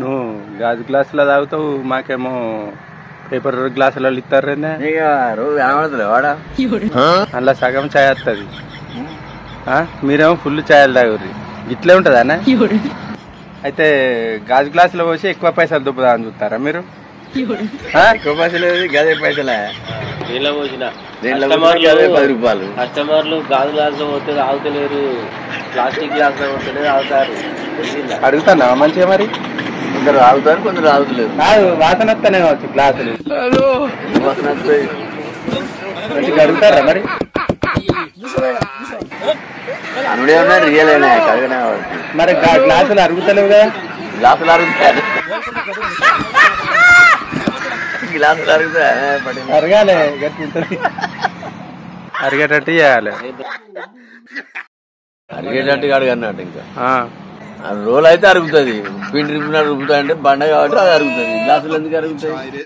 నువ్వు గాజు గ్లాసులో తాగుతావు, మాకేమో పేపర్ గ్లాసులలో ఇస్తారు. అందులో సగం చాయ్ వస్తుంది, మీరేమో ఫుల్ చాయలు తాగుర్రి. ఇట్లే ఉంటదా అన్న? అయితే గాజు గ్లాసులో పోసి ఎక్కువ పైసలు దుబ్బుదా అని చూస్తారా మీరు? ఎక్కువ పైసలు గదే పైసలే. దీనిలో పోసిన 10 రూపాయలు. కస్టమర్లు గాజు గ్లాస్ లో పోతే తాగుతలేరు, ప్లాస్టిక్ గ్లాస్ లో పోతే తాగుతారు. అడుగుతానా మంచిగా? మరి కొందరు తాగుతారు, కొందరు తాగుతలేరు. వాసన వస్తానే కావచ్చు గ్లాసులు. వాసన వస్తాయి. అడుగుతారా మరి? అనుడే ఉన్నాయి, రియల్ అయినాయి, కడగనే. మరి గ్లాసులు అరుగుతలేవు కదా? గ్లాసులు అరుగుతాయి, గ్లాసులు అరుగుతాయి. అరగాలి, గట్టి ఉంటుంది. అరిగేటట్టు చేయాలి. అరిగేటట్టుగా అడగన్నట్టు. ఇంకా రోల్ అయితే అరుగుతుంది, పిండి రుబ్బుతా అంటే బండ కాబట్టి అది అరుగుతుంది. గ్లాసులు ఎందుకు అరుగుతాయి?